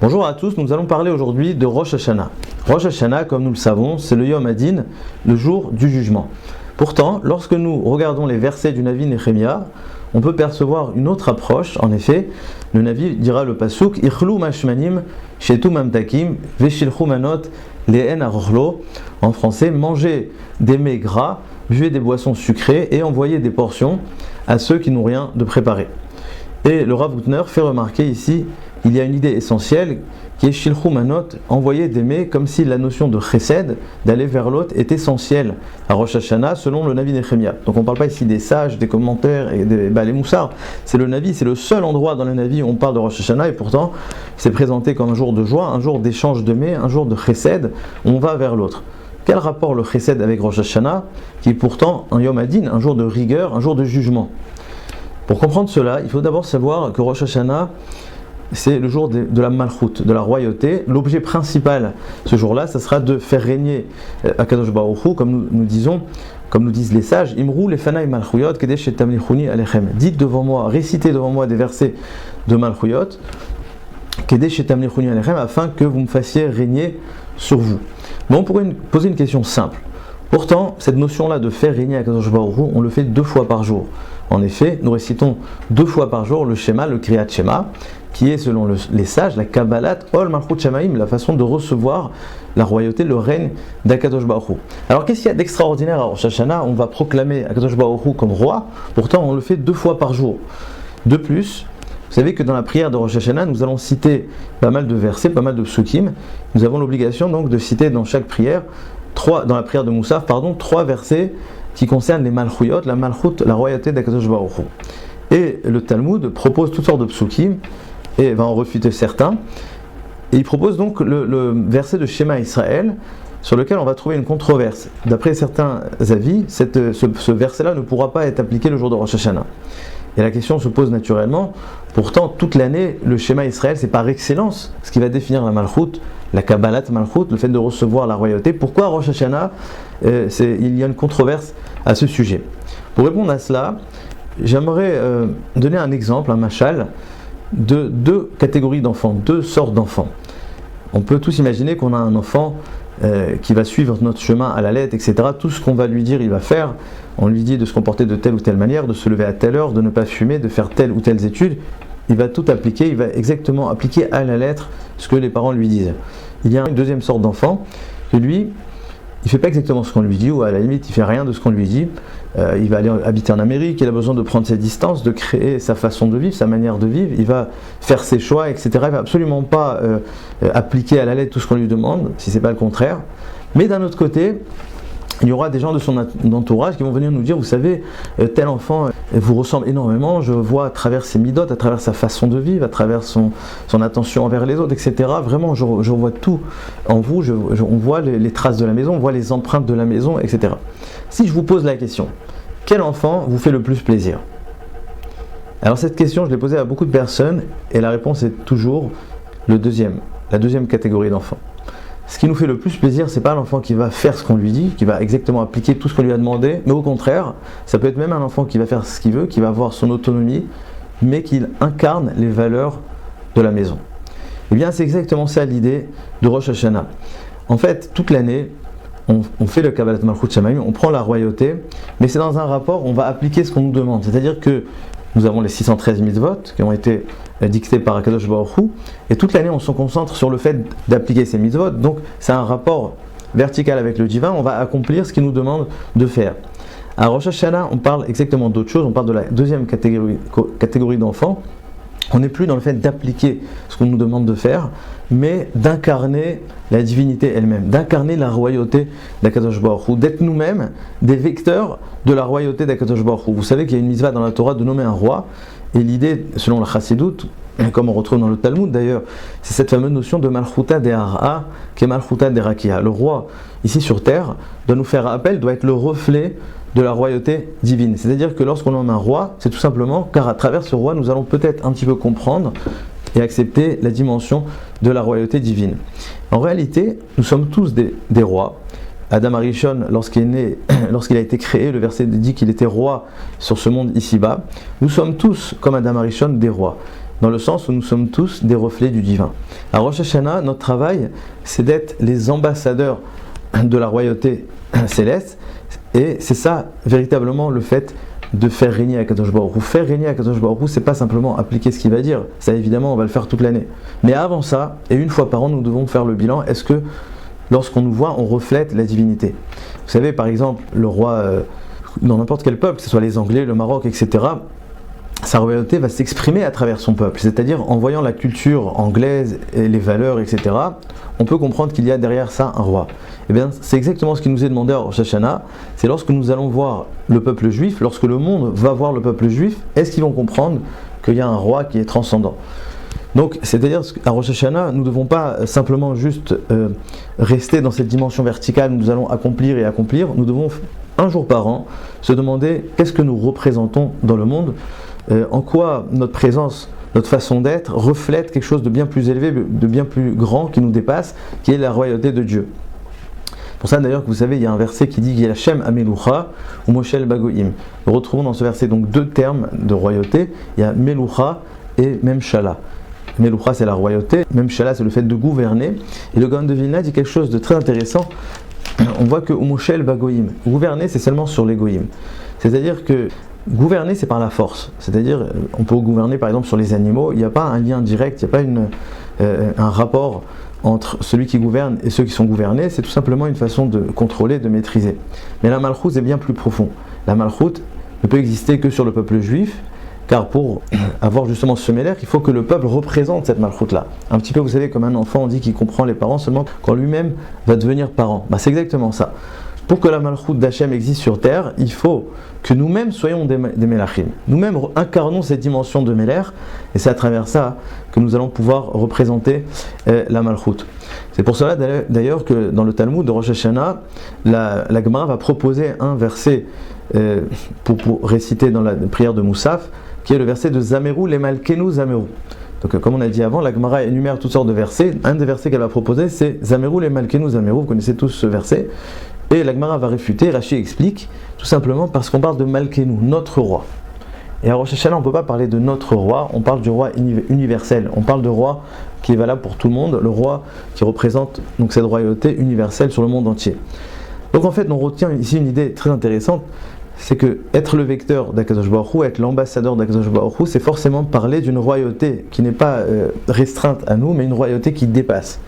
Bonjour à tous, nous allons parler aujourd'hui de Rosh Hashanah. Rosh Hashanah, comme nous le savons, c'est le Yom Hadin, le jour du jugement. Pourtant, lorsque nous regardons les versets du Navi Nehemia, on peut percevoir une autre approche. En effet, le Navi dira le pasuk Ichlu mashmanim shetu mamtakim veshilchu manot lehen arochlo. En français, mangez des mets gras, buvez des boissons sucrées et envoyez des portions à ceux qui n'ont rien de préparé. Et le Rav Hutner fait remarquer ici, il y a une idée essentielle qui est Shilchu Manot, envoyer des mets, comme si la notion de chesed, d'aller vers l'autre, est essentielle à Rosh Hashanah selon le Navi Nehemia. Donc on ne parle pas ici des sages, des commentaires et des les moussards, c'est le Navi, c'est le seul endroit dans le Navi où on parle de Rosh Hashanah et pourtant c'est présenté comme un jour de joie, un jour d'échange de mets, un jour de chesed, on va vers l'autre. Quel rapport le chesed avec Rosh Hashanah, qui est pourtant un Yom Hadin, un jour de rigueur, un jour de jugement? Pour comprendre cela, il faut d'abord savoir que Rosh Hashanah, c'est le jour de la malchut, de la royauté. L'objet principal ce jour-là, ça sera de faire régner Akadosh Baruch Hu, comme nous disons, comme nous disent les sages, Imru lefanai malchuyot kedesh tamlichuni alechem. Dites devant moi, récitez devant moi des versets de malchuyot, kedesh tamlichuni alechem, afin que vous me fassiez régner sur vous. Bon, on pourrait poser une question simple. Pourtant, cette notion-là de faire régner Akadosh Baruch Hu, on le fait 2 fois par jour. En effet, nous récitons 2 fois par jour le Shema, le Kriyat Shema, qui est selon les sages la Kabbalat Ol Malchut Shamaim, la façon de recevoir la royauté, le règne d'Akadosh Baruch Hu. Alors qu'est-ce qu'il y a d'extraordinaire à Rosh Hashanah? On va proclamer Akadosh Baruch Hu comme roi, pourtant on le fait 2 fois par jour. De plus, vous savez que dans la prière de Rosh Hashanah, nous allons citer pas mal de versets, pas mal de psukim. Nous avons l'obligation donc de citer dans chaque prière, dans la prière de Moussaf, 3 versets qui concernent les Malchuyot, la Malchut, la royauté d'Akadosh Baruch Hu. Et le Talmud propose toutes sortes de psukim, et va en refuter certains. Et il propose donc le verset de Shema Israël, sur lequel on va trouver une controverse. D'après certains avis, ce verset-là ne pourra pas être appliqué le jour de Rosh Hashanah. Et la question se pose naturellement, pourtant toute l'année, le Shema Israël, c'est par excellence ce qui va définir la Malchut, la Kabbalat Malchut, le fait de recevoir la royauté. Pourquoi Rosh Hashanah, il y a une controverse à ce sujet? Pour répondre à cela, j'aimerais donner un exemple, un mashal, de 2 catégories d'enfants, 2 sortes d'enfants. On peut tous imaginer qu'on a un enfant qui va suivre notre chemin à la lettre, etc. Tout ce qu'on va lui dire, il va faire. On lui dit de se comporter de telle ou telle manière, de se lever à telle heure, de ne pas fumer, de faire telle ou telle étude. Il va tout appliquer, il va exactement appliquer à la lettre ce que les parents lui disent. Il y a une deuxième sorte d'enfant que lui, il ne fait pas exactement ce qu'on lui dit, ou à la limite, il ne fait rien de ce qu'on lui dit. Il va aller habiter en Amérique, il a besoin de prendre ses distances, de créer sa façon de vivre, sa manière de vivre, il va faire ses choix, etc. Il ne va absolument pas appliquer à la lettre tout ce qu'on lui demande, si ce n'est pas le contraire. Mais d'un autre côté, il y aura des gens de son entourage qui vont venir nous dire, vous savez, tel enfant vous ressemble énormément, je vois à travers ses midotes, à travers sa façon de vivre, à travers son attention envers les autres, etc. Vraiment, je vois tout en vous, on voit les traces de la maison, on voit les empreintes de la maison, etc. Si je vous pose la question, quel enfant vous fait le plus plaisir? Alors cette question, je l'ai posée à beaucoup de personnes et la réponse est toujours la deuxième catégorie d'enfants. Ce qui nous fait le plus plaisir, c'est pas l'enfant qui va faire ce qu'on lui dit, qui va exactement appliquer tout ce qu'on lui a demandé, mais au contraire, ça peut être même un enfant qui va faire ce qu'il veut, qui va avoir son autonomie, mais qui incarne les valeurs de la maison. Eh bien, c'est exactement ça l'idée de Rosh Hashanah. En fait, toute l'année, on fait le Kabbalat Malchut Shamaim, on prend la royauté, mais c'est dans un rapport, on va appliquer ce qu'on nous demande. C'est-à-dire que nous avons les 613 mitzvot qui ont été dictés par Akadosh Baruch Hu, et toute l'année on se concentre sur le fait d'appliquer ces mitzvot, donc c'est un rapport vertical avec le divin, on va accomplir ce qu'il nous demande de faire. À Rosh Hashanah, on parle exactement d'autre chose, on parle de la deuxième catégorie d'enfants. On n'est plus dans le fait d'appliquer ce qu'on nous demande de faire, mais d'incarner la divinité elle-même, d'incarner la royauté d'Akadosh Baruch Hu, d'être nous-mêmes des vecteurs de la royauté d'Akadosh Baruch Hu. Vous savez qu'il y a une mitzvah dans la Torah de nommer un roi, et l'idée, selon la Chassidut, comme on retrouve dans le Talmud d'ailleurs, c'est cette fameuse notion de Malchuta de Hara, qui est Malchuta de Rakia. Le roi, ici sur terre, doit nous faire appel, doit être le reflet de la royauté divine. C'est-à-dire que lorsqu'on nomme un roi, c'est tout simplement car à travers ce roi, nous allons peut-être un petit peu comprendre et accepter la dimension de la royauté divine. En réalité, nous sommes tous des rois. Adam Arishon, lorsqu'il est né, lorsqu'il a été créé, le verset dit qu'il était roi sur ce monde ici-bas. Nous sommes tous, comme Adam Arishon, des rois. dans le sens où nous sommes tous des reflets du divin. À Rosh Hashanah, notre travail, c'est d'être les ambassadeurs de la royauté céleste, et c'est ça véritablement le fait de faire régner Akadosh Baruch Hu. Faire régner Akadosh Baruch Hu, c'est pas simplement appliquer ce qu'il va dire, ça évidemment on va le faire toute l'année. Mais avant ça, et une fois par an, nous devons faire le bilan, est-ce que lorsqu'on nous voit, on reflète la divinité? Vous savez par exemple, le roi, dans n'importe quel peuple, que ce soit les Anglais, le Maroc, etc., sa royauté va s'exprimer à travers son peuple, c'est-à-dire en voyant la culture anglaise et les valeurs, etc., on peut comprendre qu'il y a derrière ça un roi. Et bien, c'est exactement ce qui nous est demandé à Rosh Hashanah, c'est lorsque nous allons voir le peuple juif, lorsque le monde va voir le peuple juif, est-ce qu'ils vont comprendre qu'il y a un roi qui est transcendant? Donc, c'est-à-dire qu'à Rosh Hashanah, nous ne devons pas simplement juste rester dans cette dimension verticale où nous allons accomplir et accomplir, nous devons un jour par an se demander qu'est-ce que nous représentons dans le monde, en quoi notre présence, notre façon d'être reflète quelque chose de bien plus élevé, de bien plus grand qui nous dépasse, qui est la royauté de Dieu. Pour ça d'ailleurs que vous savez, il y a un verset qui dit qu'il y a Hashem Amelucha ou Moshel Bagoim. Nous retrouvons dans ce verset donc deux termes de royauté, il y a Melucha et Memshala. Melucha c'est la royauté, Memshala c'est le fait de gouverner. Et le Gaon de Vilna dit quelque chose de très intéressant. On voit que Moshel Bagoim, gouverner c'est seulement sur les Goïm. C'est-à-dire que gouverner, c'est par la force. C'est-à-dire, on peut gouverner par exemple sur les animaux, il n'y a pas un lien direct, il n'y a pas un rapport entre celui qui gouverne et ceux qui sont gouvernés, c'est tout simplement une façon de contrôler, de maîtriser. Mais la malchoute est bien plus profond. La malchoute ne peut exister que sur le peuple juif, car pour avoir justement ce méler, il faut que le peuple représente cette malchoute-là. Un petit peu, vous savez, comme un enfant, on dit qu'il comprend les parents seulement quand lui-même va devenir parent. C'est exactement ça. Pour que la malchoute d'Hachem existe sur terre, il faut que nous-mêmes soyons des Melachim. Nous-mêmes incarnons cette dimension de Meler, et c'est à travers ça que nous allons pouvoir représenter la malchoute. C'est pour cela d'ailleurs que dans le Talmud de Rosh Hashanah, la Gemara va proposer un verset pour réciter dans la prière de Moussaf, qui est le verset de Zameru les Malkenu Zameru. Donc comme on a dit avant, la Gemara énumère toutes sortes de versets. Un des versets qu'elle va proposer, c'est Zameru les Malkenu Zameru. Vous connaissez tous ce verset. Et la Gemara va réfuter, Rashi explique, tout simplement parce qu'on parle de Malkenu, notre roi. Et à Rosh Hashanah, on ne peut pas parler de notre roi, on parle du roi universel. On parle de roi qui est valable pour tout le monde, le roi qui représente donc cette royauté universelle sur le monde entier. Donc en fait, on retient ici une idée très intéressante, c'est que être le vecteur d'Akadosh Baruch Hu, être l'ambassadeur d'Akadosh Baruch Hu, c'est forcément parler d'une royauté qui n'est pas restreinte à nous, mais une royauté qui dépasse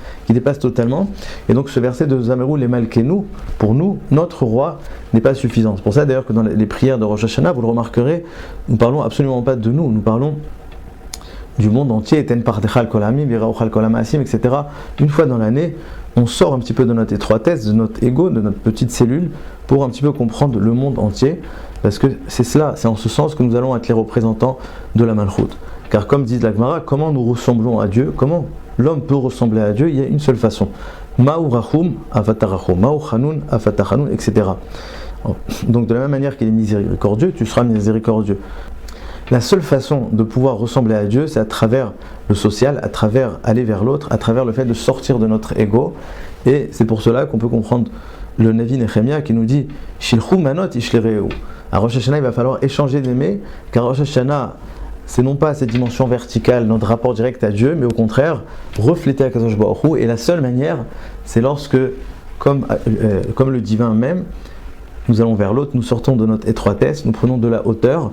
totalement. Et donc ce verset de Zameru les Malkenu, pour nous, notre roi n'est pas suffisant. C'est pour ça d'ailleurs que dans les prières de Rosh Hashanah, vous le remarquerez, nous ne parlons absolument pas de nous parlons du monde entier, etc. Une fois dans l'année, on sort un petit peu de notre étroitesse, de notre ego, de notre petite cellule, pour un petit peu comprendre le monde entier, parce que c'est cela, c'est en ce sens que nous allons être les représentants de la Malchoute. Car comme dit la Gemara, comment nous ressemblons à Dieu, comment l'homme peut ressembler à Dieu, il y a une seule façon. Ma'u rachum afatarachum, ma'u chanun afatachanun, etc. Donc de la même manière qu'il est miséricordieux, tu seras miséricordieux. La seule façon de pouvoir ressembler à Dieu, c'est à travers le social, à travers aller vers l'autre, à travers le fait de sortir de notre ego. Et c'est pour cela qu'on peut comprendre le Navi Nehemia qui nous dit Shilchu manot ishlereu. À Rosh Hashanah, il va falloir échanger d'aimer, car Rosh Hashanah, c'est non pas cette dimension verticale, notre rapport direct à Dieu, mais au contraire, refléter Akadosh Baruch Hu. Et la seule manière, c'est lorsque, comme le divin même, nous allons vers l'autre, nous sortons de notre étroitesse, nous prenons de la hauteur,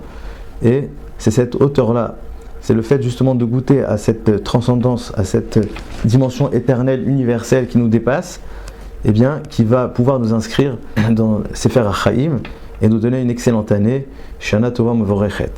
et c'est cette hauteur-là, c'est le fait justement de goûter à cette transcendance, à cette dimension éternelle, universelle qui nous dépasse, eh bien, qui va pouvoir nous inscrire dans Sefer HaChaim et nous donner une excellente année. Shana Tova Mevorechet.